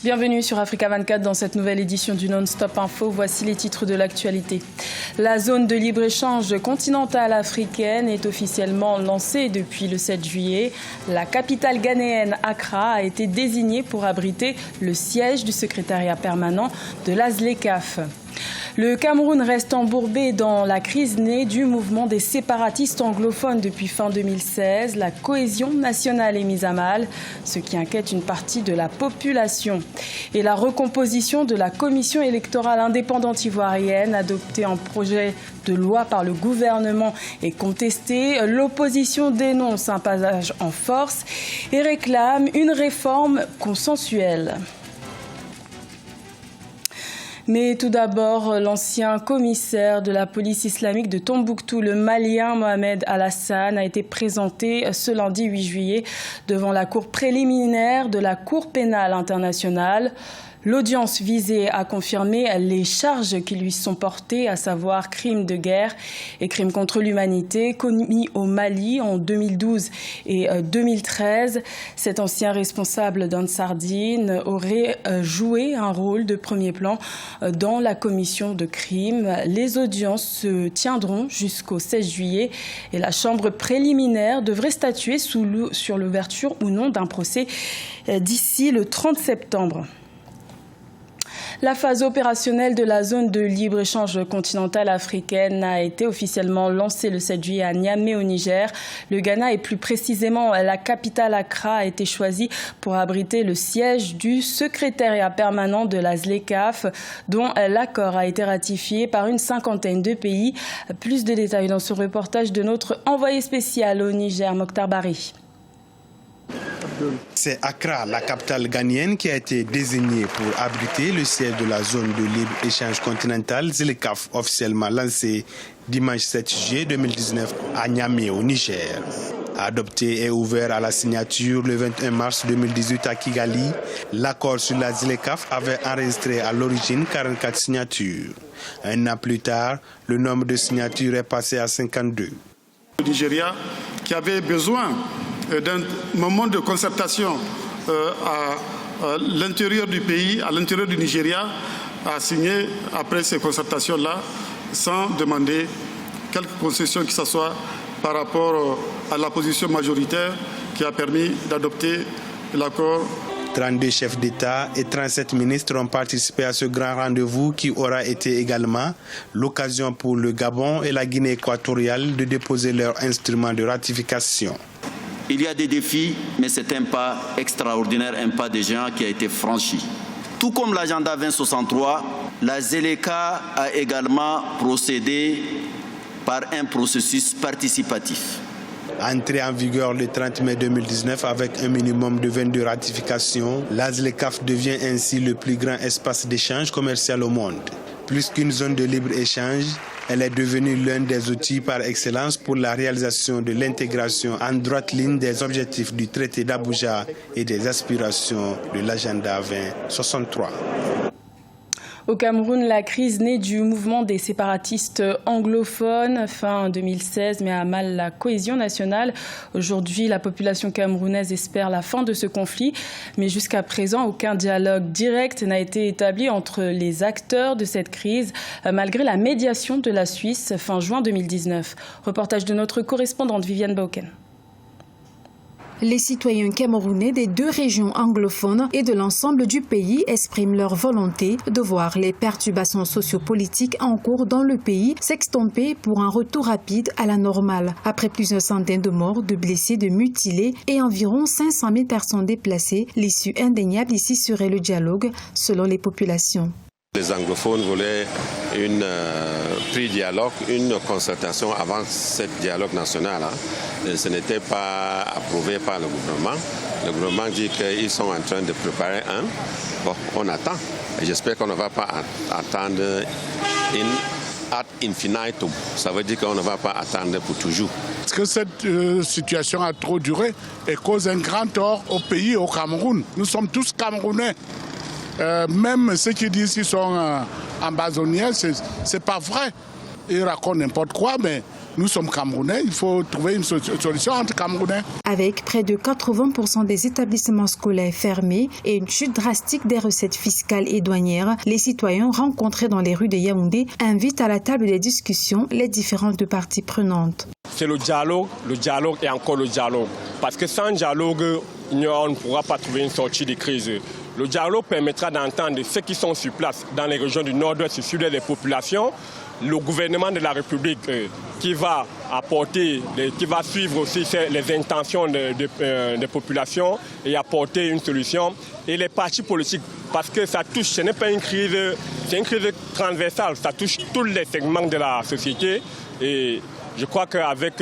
Bienvenue sur Africa 24 dans cette nouvelle édition du Non-Stop Info. Voici les titres de l'actualité. La zone de libre-échange continentale africaine est officiellement lancée depuis le 7 juillet. La capitale ghanéenne, Accra, a été désignée pour abriter le siège du secrétariat permanent de la ZLECAf. Le Cameroun reste embourbé dans la crise née du mouvement des séparatistes anglophones depuis fin 2016. La cohésion nationale est mise à mal, ce qui inquiète une partie de la population. Et la recomposition de la commission électorale indépendante ivoirienne, adoptée en projet de loi par le gouvernement, est contestée. L'opposition dénonce un passage en force et réclame une réforme consensuelle. Mais tout d'abord, l'ancien commissaire de la police islamique de Tombouctou, le Malien Mohamed Alassane, a été présenté ce lundi 8 juillet devant la cour préliminaire de la Cour pénale internationale. L'audience visait à confirmer les charges qui lui sont portées, à savoir crimes de guerre et crimes contre l'humanité commis au Mali en 2012 et 2013. Cet ancien responsable d'Ansar Dine aurait joué un rôle de premier plan dans la commission de crimes. Les audiences se tiendront jusqu'au 16 juillet et la chambre préliminaire devrait statuer sur l'ouverture ou non d'un procès d'ici le 30 septembre. La phase opérationnelle de la zone de libre-échange continentale africaine a été officiellement lancée le 7 juillet à Niamey au Niger. Le Ghana et plus précisément la capitale Accra a été choisie pour abriter le siège du secrétariat permanent de la ZLECAf, dont l'accord a été ratifié par une cinquantaine de pays. Plus de détails dans ce reportage de notre envoyé spécial au Niger, Mokhtar Bari. C'est Accra, la capitale ghanéenne, qui a été désignée pour abriter le siège de la zone de libre-échange continentale ZLECAf, officiellement lancée dimanche 7 juillet 2019 à Niamey au Niger. Adopté et ouvert à la signature le 21 mars 2018 à Kigali, l'accord sur la ZLECAf avait enregistré à l'origine 44 signatures. Un an plus tard, le nombre de signatures est passé à 52. Le Nigeria, qui avait besoin d'un moment de concertation à l'intérieur du pays, à l'intérieur du Nigeria, a signé après ces concertations-là, sans demander quelque concession que ce soit par rapport à la position majoritaire qui a permis d'adopter l'accord. 32 chefs d'État et 37 ministres ont participé à ce grand rendez-vous qui aura été également l'occasion pour le Gabon et la Guinée équatoriale de déposer leurs instruments de ratification. Il y a des défis, mais c'est un pas extraordinaire, un pas de géant qui a été franchi. Tout comme l'agenda 2063, la ZLECA a également procédé par un processus participatif. Entrée en vigueur le 30 mai 2019 avec un minimum de 22 ratifications, la ZLECAf devient ainsi le plus grand espace d'échange commercial au monde. Plus qu'une zone de libre-échange, elle est devenue l'un des outils par excellence pour la réalisation de l'intégration en droite ligne des objectifs du traité d'Abuja et des aspirations de l'agenda 2063. Au Cameroun, la crise née du mouvement des séparatistes anglophones fin 2016 met à mal la cohésion nationale. Aujourd'hui, la population camerounaise espère la fin de ce conflit, mais jusqu'à présent, aucun dialogue direct n'a été établi entre les acteurs de cette crise, malgré la médiation de la Suisse fin juin 2019. Reportage de notre correspondante Viviane Bauken. Les citoyens camerounais des deux régions anglophones et de l'ensemble du pays expriment leur volonté de voir les perturbations sociopolitiques en cours dans le pays s'extomper pour un retour rapide à la normale. Après plusieurs centaines de morts, de blessés, de mutilés et environ 500 000 personnes déplacées, l'issue indéniable ici serait le dialogue selon les populations. Les anglophones voulaient un pré-dialogue, une concertation avant ce dialogue national. Ce n'était pas approuvé par le gouvernement. Le gouvernement dit qu'ils sont en train de préparer un. Bon, on attend. Et j'espère qu'on ne va pas attendre ad infinitum. Ça veut dire qu'on ne va pas attendre pour toujours. Parce que cette situation a trop duré et cause un grand tort au pays, au Cameroun. Nous sommes tous Camerounais. Même ceux qui disent qu'ils sont ambazoniens, c'est pas vrai. Ils racontent n'importe quoi, mais Nous sommes Camerounais, il faut trouver une solution entre Camerounais. Avec près de 80% des établissements scolaires fermés et une chute drastique des recettes fiscales et douanières, les citoyens rencontrés dans les rues de Yaoundé invitent à la table des discussions les différentes parties prenantes. C'est le dialogue et encore le dialogue. Parce que sans dialogue, on ne pourra pas trouver une sortie de crise. Le dialogue permettra d'entendre ceux qui sont sur place dans les régions du nord-ouest, sur les populations, le gouvernement de la République qui va suivre aussi les intentions des populations et apporter une solution. Et les partis politiques, parce que ça touche, ce n'est pas une crise, c'est une crise transversale, ça touche tous les segments de la société. Et je crois qu'avec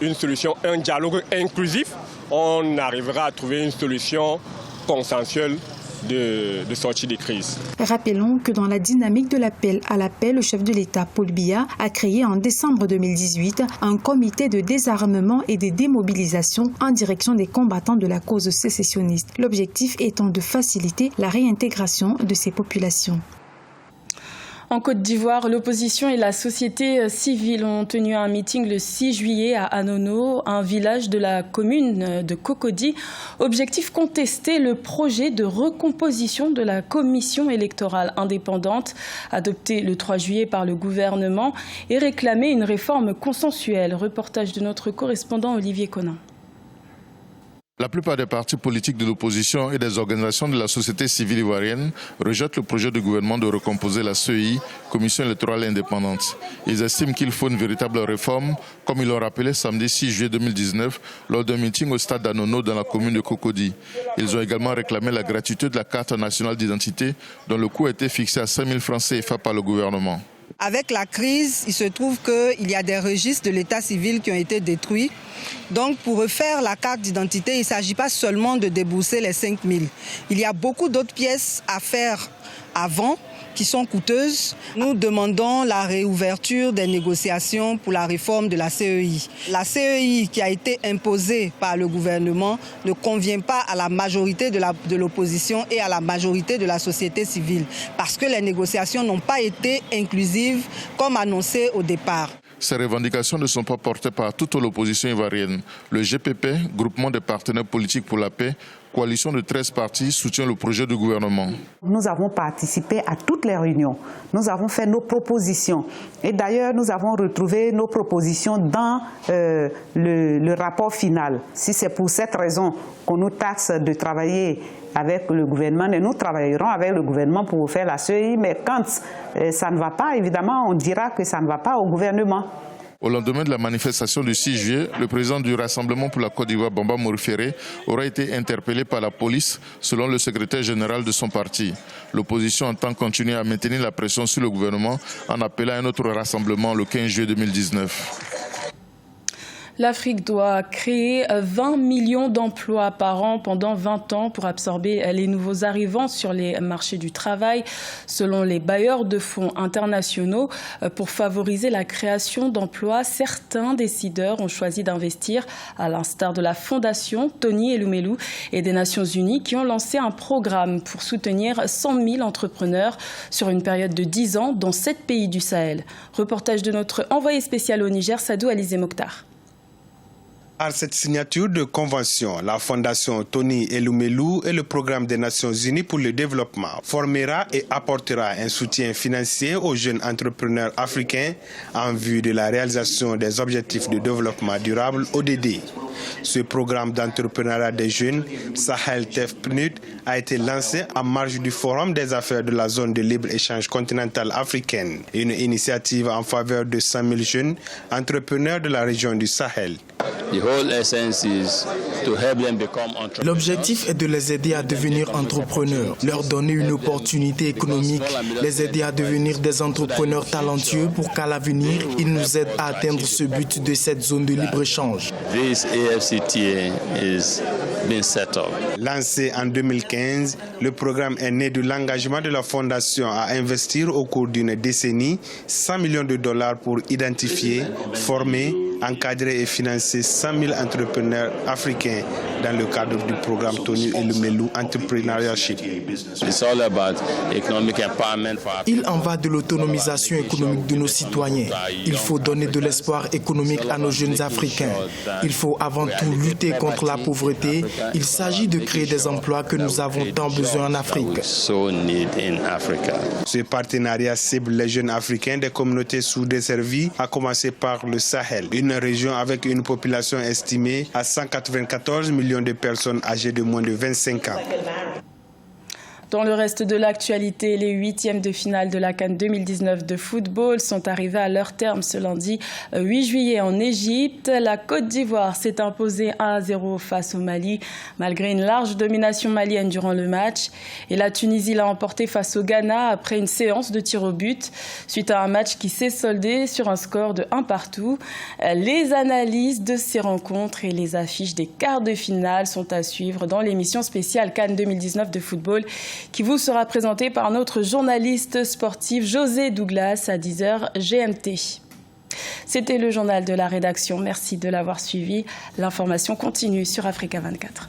une solution, un dialogue inclusif, on arrivera à trouver une solution consensuelle de sortie des crises. Rappelons que dans la dynamique de l'appel à la paix, le chef de l'État, Paul Biya, a créé en décembre 2018 un comité de désarmement et de démobilisation en direction des combattants de la cause sécessionniste. L'objectif étant de faciliter la réintégration de ces populations. En Côte d'Ivoire, l'opposition et la société civile ont tenu un meeting le 6 juillet à Anono, un village de la commune de Cocody. Objectif contester le projet de recomposition de la commission électorale indépendante adopté le 3 juillet par le gouvernement et réclamer une réforme consensuelle. Reportage de notre correspondant Olivier Conin. La plupart des partis politiques de l'opposition et des organisations de la société civile ivoirienne rejettent le projet du gouvernement de recomposer la CEI, Commission électorale indépendante. Ils estiment qu'il faut une véritable réforme, comme ils l'ont rappelé samedi 6 juillet 2019 lors d'un meeting au stade d'Anono dans la commune de Cocody. Ils ont également réclamé la gratuité de la carte nationale d'identité dont le coût a été fixé à 5 000 francs CFA par le gouvernement. Avec la crise, il se trouve qu'il y a des registres de l'état civil qui ont été détruits. Donc pour refaire la carte d'identité, il ne s'agit pas seulement de débourser les 5 000. Il y a beaucoup d'autres pièces à faire avant qui sont coûteuses. Nous demandons la réouverture des négociations pour la réforme de la CEI. La CEI qui a été imposée par le gouvernement ne convient pas à la majorité de l'opposition et à la majorité de la société civile parce que les négociations n'ont pas été inclusives comme annoncé au départ. Ces revendications ne sont pas portées par toute l'opposition ivoirienne. Le GPP, Groupement des partenaires politiques pour la paix, coalition de 13 partis, soutient le projet du gouvernement. Nous avons participé à toutes les réunions. Nous avons fait nos propositions. Et d'ailleurs, nous avons retrouvé nos propositions dans le rapport final. Si c'est pour cette raison qu'on nous taxe de travailler avec le gouvernement, et nous travaillerons avec le gouvernement pour faire la CEI, mais quand ça ne va pas, évidemment, on dira que ça ne va pas au gouvernement. Au lendemain de la manifestation du 6 juillet, le président du Rassemblement pour la Côte d'Ivoire, Bamba Mouriféré, aura été interpellé par la police, selon le secrétaire général de son parti. L'opposition entend continuer à maintenir la pression sur le gouvernement en appelant à un autre rassemblement le 15 juillet 2019. L'Afrique doit créer 20 millions d'emplois par an pendant 20 ans pour absorber les nouveaux arrivants sur les marchés du travail, selon les bailleurs de fonds internationaux. Pour favoriser la création d'emplois, certains décideurs ont choisi d'investir, à l'instar de la Fondation Tony Elumelu et des Nations Unies, qui ont lancé un programme pour soutenir 100 000 entrepreneurs sur une période de 10 ans dans 7 pays du Sahel. Reportage de notre envoyé spécial au Niger, Sadou Alizé Mokhtar. À cette signature de convention, la Fondation Tony Elumelu et le Programme des Nations Unies pour le développement formera et apportera un soutien financier aux jeunes entrepreneurs africains en vue de la réalisation des objectifs de développement durable ODD. Ce programme d'entrepreneuriat des jeunes, Sahel TEF-PNUD, a été lancé en marge du Forum des affaires de la zone de libre-échange continentale africaine, une initiative en faveur de 100 000 jeunes entrepreneurs de la région du Sahel. L'objectif est de les aider à devenir entrepreneurs, leur donner une opportunité économique, les aider à devenir des entrepreneurs talentueux pour qu'à l'avenir, ils nous aident à atteindre ce but de cette zone de libre-échange. Lancé en 2015, le programme est né de l'engagement de la Fondation à investir au cours d'une décennie 100 millions de dollars pour identifier, former, encadrer et financer 100 000 entrepreneurs africains dans le cadre du programme Tony Elumelu Entrepreneurship. Il en va de l'autonomisation économique de nos citoyens. Il faut donner de l'espoir économique à nos jeunes Africains. Il faut avant tout lutter contre la pauvreté. Il s'agit de créer des emplois que nous avons tant besoin en Afrique. Ce partenariat cible les jeunes Africains des communautés sous-desservies, à commencer par le Sahel, une région avec une population estimée à 194 millions de personnes âgées de moins de 25 ans. Dans le reste de l'actualité, les 8e de finale de la CAN 2019 de football sont arrivés à leur terme ce lundi 8 juillet en Égypte. La Côte d'Ivoire s'est imposée 1-0 face au Mali, malgré une large domination malienne durant le match. Et la Tunisie l'a emporté face au Ghana après une séance de tirs au but, suite à un match qui s'est soldé sur un score de 1-1. Les analyses de ces rencontres et les affiches des quarts de finale sont à suivre dans l'émission spéciale CAN 2019 de football, qui vous sera présenté par notre journaliste sportif José Douglas à 10h GMT. C'était le journal de la rédaction. Merci de l'avoir suivi. L'information continue sur Africa 24.